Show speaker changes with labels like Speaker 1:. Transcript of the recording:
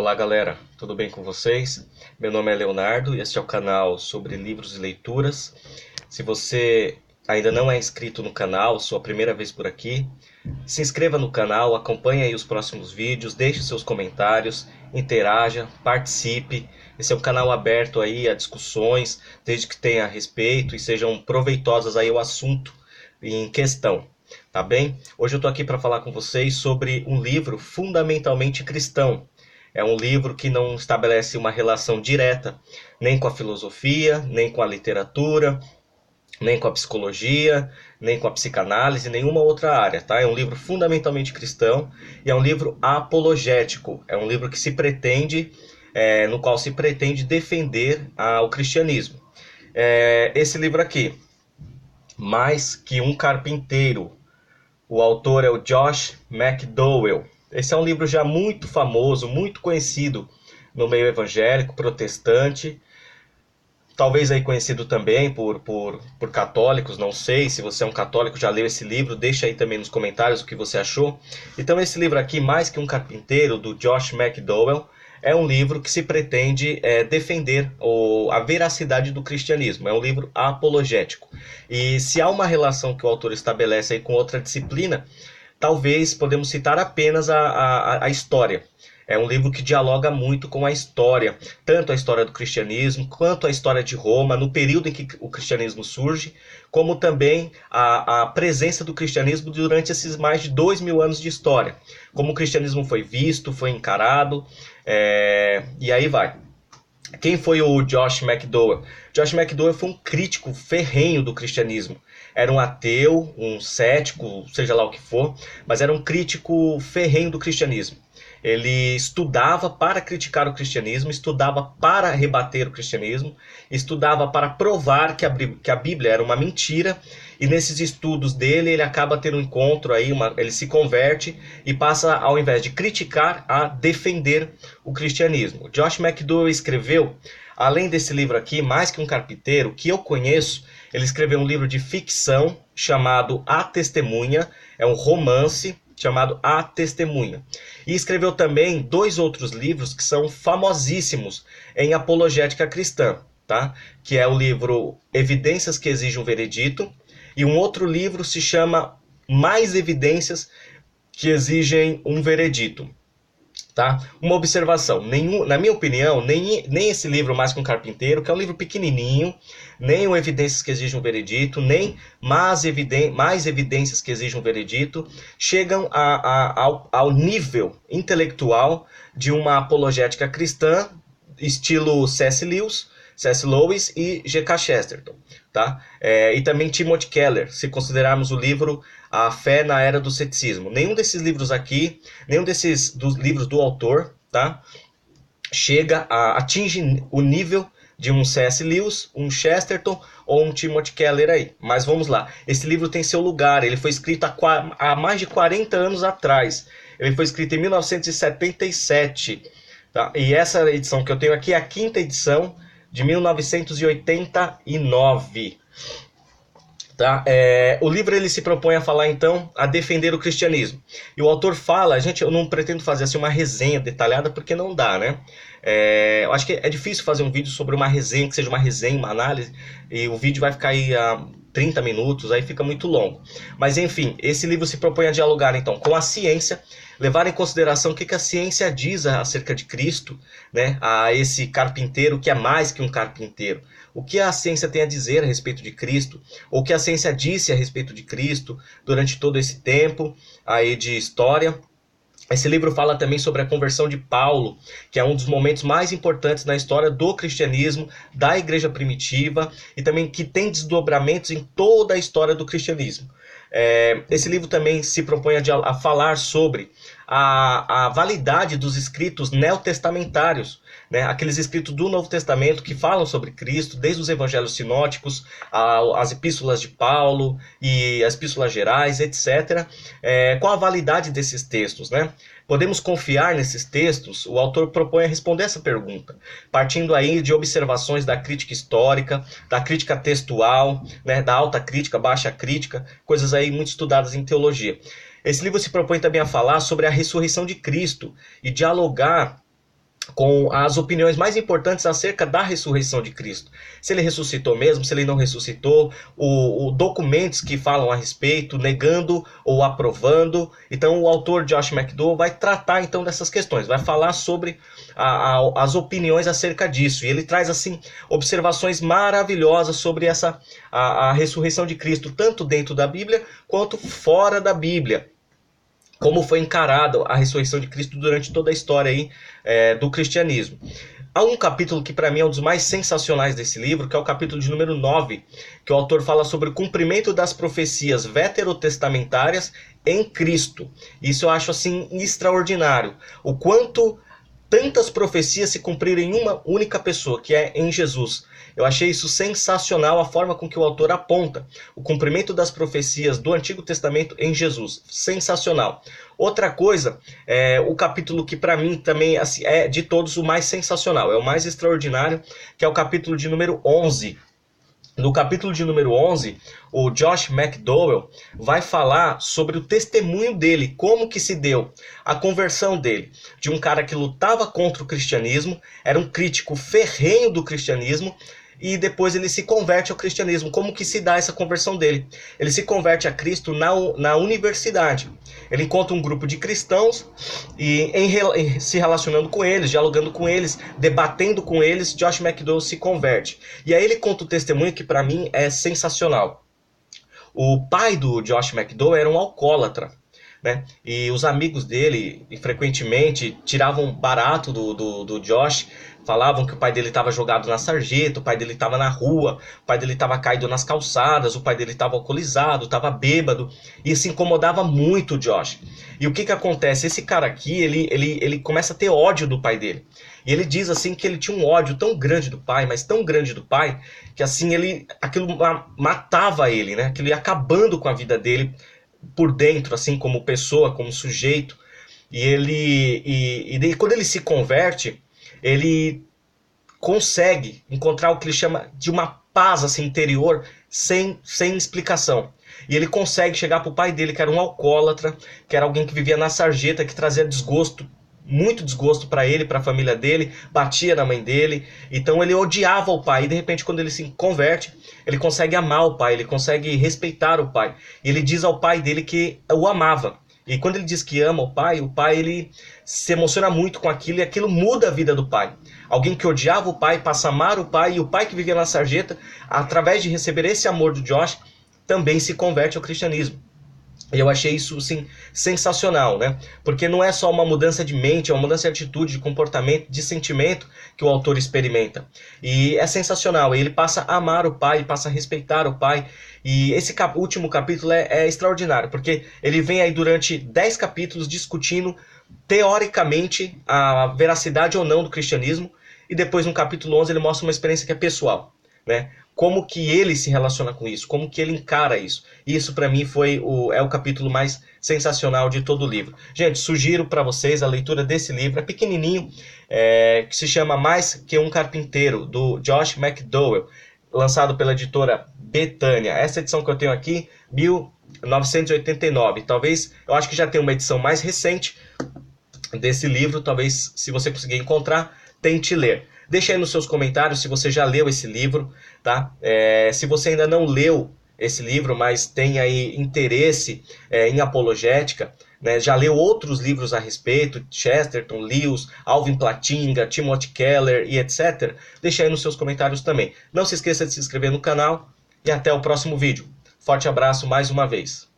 Speaker 1: Olá galera, tudo bem com vocês? Meu nome é Leonardo e este é o canal sobre livros e leituras. Se você ainda não é inscrito no canal, sua primeira vez por aqui, se inscreva no canal, acompanhe aí os próximos vídeos, deixe seus comentários, interaja, participe. Esse é um canal aberto aí a discussões, desde que tenha respeito e sejam proveitosas aí o assunto em questão. Tá bem? Hoje eu estou aqui para falar com vocês sobre um livro fundamentalmente cristão. É um livro que não estabelece uma relação direta nem com a filosofia, nem com a literatura, nem com a psicologia, nem com a psicanálise, nenhuma outra área, tá? É um livro fundamentalmente cristão e é um livro apologético. É um livro que se pretende, no qual se pretende defender o cristianismo. Esse livro aqui, Mais que um Carpinteiro. O autor é o Josh McDowell. Esse é um livro já muito famoso, muito conhecido no meio evangélico, protestante. Talvez aí conhecido também por católicos, não sei. Se você é um católico, já leu esse livro, deixa aí também nos comentários o que você achou. Então esse livro aqui, Mais que um Carpinteiro, do Josh McDowell, é um livro que se pretende defender a veracidade do cristianismo. É um livro apologético. E se há uma relação que o autor estabelece aí com outra disciplina, talvez podemos citar apenas a história. É um livro que dialoga muito com a história, tanto a história do cristianismo, quanto a história de Roma, no período em que o cristianismo surge, como também a presença do cristianismo durante esses mais de 2000 anos de história. Como o cristianismo foi visto, foi encarado, e aí vai. Quem foi o Josh McDowell? Josh McDowell foi um crítico ferrenho do cristianismo. Era um ateu, um cético, seja lá o que for, mas era um crítico ferrenho do cristianismo. Ele estudava para criticar o cristianismo, estudava para rebater o cristianismo, estudava para provar que a Bíblia era uma mentira, e nesses estudos dele ele acaba tendo um encontro, ele se converte e passa, ao invés de criticar, a defender o cristianismo. Josh McDowell escreveu, além desse livro aqui, Mais que um Carpinteiro, que eu conheço, ele escreveu um livro de ficção chamado A Testemunha, é um romance chamado A Testemunha. E escreveu também 2 outros livros que são famosíssimos em apologética cristã, tá? Que é o livro Evidências que Exigem um Veredito, e um outro livro se chama Mais Evidências que Exigem um Veredito. Tá? Uma observação, na minha opinião, nem esse livro Mais que um Carpinteiro, que é um livro pequenininho, nem o Evidências que Exigem um Veredito, nem Mais Evidências que Exigem um Veredito, chegam ao nível intelectual de uma apologética cristã, estilo C.S. Lewis e G.K. Chesterton. Tá? E também Timothy Keller, se considerarmos o livro A Fé na Era do Ceticismo. Nenhum desses livros aqui, nenhum dos livros do autor, tá? Atinge o nível de um C.S. Lewis, um Chesterton ou um Timothy Keller aí. Mas vamos lá, esse livro tem seu lugar, ele foi escrito há mais de 40 anos atrás. Ele foi escrito em 1977. Tá? E essa edição que eu tenho aqui é a 5ª edição, de 1989. Tá? O livro ele se propõe a falar, então, a defender o cristianismo. E o autor fala, gente, eu não pretendo fazer assim, uma resenha detalhada, porque não dá, né? Eu acho que é difícil fazer um vídeo sobre uma resenha, que seja uma resenha, uma análise, e o vídeo vai ficar aí a 30 minutos, aí fica muito longo. Mas enfim, esse livro se propõe a dialogar então com a ciência, levar em consideração o que a ciência diz acerca de Cristo, né? A esse carpinteiro que é mais que um carpinteiro. O que a ciência tem a dizer a respeito de Cristo, ou o que a ciência disse a respeito de Cristo durante todo esse tempo aí de história. Esse livro fala também sobre a conversão de Paulo, que é um dos momentos mais importantes na história do cristianismo, da igreja primitiva, e também que tem desdobramentos em toda a história do cristianismo. Esse livro também se propõe a falar sobre a validade dos escritos neotestamentários, né? Aqueles escritos do Novo Testamento que falam sobre Cristo, desde os evangelhos sinóticos, as epístolas de Paulo e as epístolas gerais, etc. Qual a validade desses textos, né? Podemos confiar nesses textos? O autor propõe a responder essa pergunta, partindo aí de observações da crítica histórica, da crítica textual, né, da alta crítica, baixa crítica, coisas aí muito estudadas em teologia. Esse livro se propõe também a falar sobre a ressurreição de Cristo e dialogar com as opiniões mais importantes acerca da ressurreição de Cristo. Se ele ressuscitou mesmo, se ele não ressuscitou, documentos que falam a respeito, negando ou aprovando. Então o autor Josh McDowell vai tratar então dessas questões, vai falar sobre as opiniões acerca disso. E ele traz assim observações maravilhosas sobre a ressurreição de Cristo, tanto dentro da Bíblia quanto fora da Bíblia. Como foi encarada a ressurreição de Cristo durante toda a história aí, do cristianismo. Há um capítulo que para mim é um dos mais sensacionais desse livro, que é o capítulo de número 9, que o autor fala sobre o cumprimento das profecias veterotestamentárias em Cristo. Isso eu acho assim extraordinário. O quanto tantas profecias se cumpriram em uma única pessoa, que é em Jesus. Eu achei isso sensacional, a forma com que o autor aponta o cumprimento das profecias do Antigo Testamento em Jesus. Sensacional. Outra coisa, o capítulo que para mim também assim, é de todos o mais sensacional, é o mais extraordinário, que é o capítulo de número 11. No capítulo de número 11, o Josh McDowell vai falar sobre o testemunho dele, como que se deu a conversão dele, de um cara que lutava contra o cristianismo, era um crítico ferrenho do cristianismo, e depois ele se converte ao cristianismo. Como que se dá essa conversão dele? Ele se converte a Cristo na universidade. Ele encontra um grupo de cristãos e se relacionando com eles, dialogando com eles, debatendo com eles, Josh McDowell se converte. E aí ele conta o testemunho que para mim é sensacional. O pai do Josh McDowell era um alcoólatra, né? E os amigos dele frequentemente tiravam barato do Josh, falavam que o pai dele estava jogado na sarjeta, o pai dele estava na rua, o pai dele estava caído nas calçadas, o pai dele estava alcoolizado, estava bêbado, e isso incomodava muito o Josh. E o que acontece? Esse cara aqui, ele começa a ter ódio do pai dele. E ele diz assim que ele tinha um ódio tão grande do pai, mas tão grande do pai, que assim aquilo matava ele, né? Aquilo ia acabando com a vida dele por dentro, assim, como pessoa, como sujeito. E daí, quando ele se converte, ele consegue encontrar o que ele chama de uma paz assim, interior, sem explicação. E ele consegue chegar para o pai dele, que era um alcoólatra, que era alguém que vivia na sarjeta, que trazia desgosto, muito desgosto para ele, para a família dele, batia na mãe dele. Então ele odiava o pai, e de repente quando ele se converte, ele consegue amar o pai, ele consegue respeitar o pai. E ele diz ao pai dele que o amava. E quando ele diz que ama o pai ele se emociona muito com aquilo, e aquilo muda a vida do pai. Alguém que odiava o pai passa a amar o pai, e o pai que vivia na sarjeta, através de receber esse amor do Josh, também se converte ao cristianismo. E eu achei isso, assim, sensacional, né? Porque não é só uma mudança de mente, é uma mudança de atitude, de comportamento, de sentimento que o autor experimenta. E é sensacional. Ele passa a amar o pai, passa a respeitar o pai. E esse último capítulo é extraordinário, porque ele vem aí durante 10 capítulos discutindo, teoricamente, a veracidade ou não do cristianismo. E depois, no capítulo 11, ele mostra uma experiência que é pessoal, né? Como que ele se relaciona com isso, como que ele encara isso. Isso para mim é o capítulo mais sensacional de todo o livro. Gente, sugiro para vocês a leitura desse livro, é pequenininho, que se chama Mais Que Um Carpinteiro, do Josh McDowell, lançado pela editora Betânia. Essa edição que eu tenho aqui, 1989. Talvez, eu acho que já tem uma edição mais recente desse livro, talvez, se você conseguir encontrar, tente ler. Deixa aí nos seus comentários se você já leu esse livro, tá? Se você ainda não leu esse livro, mas tem aí interesse em apologética, né? Já leu outros livros a respeito, Chesterton, Lewis, Alvin Plantinga, Timothy Keller e etc. Deixa aí nos seus comentários também. Não se esqueça de se inscrever no canal e até o próximo vídeo. Forte abraço mais uma vez.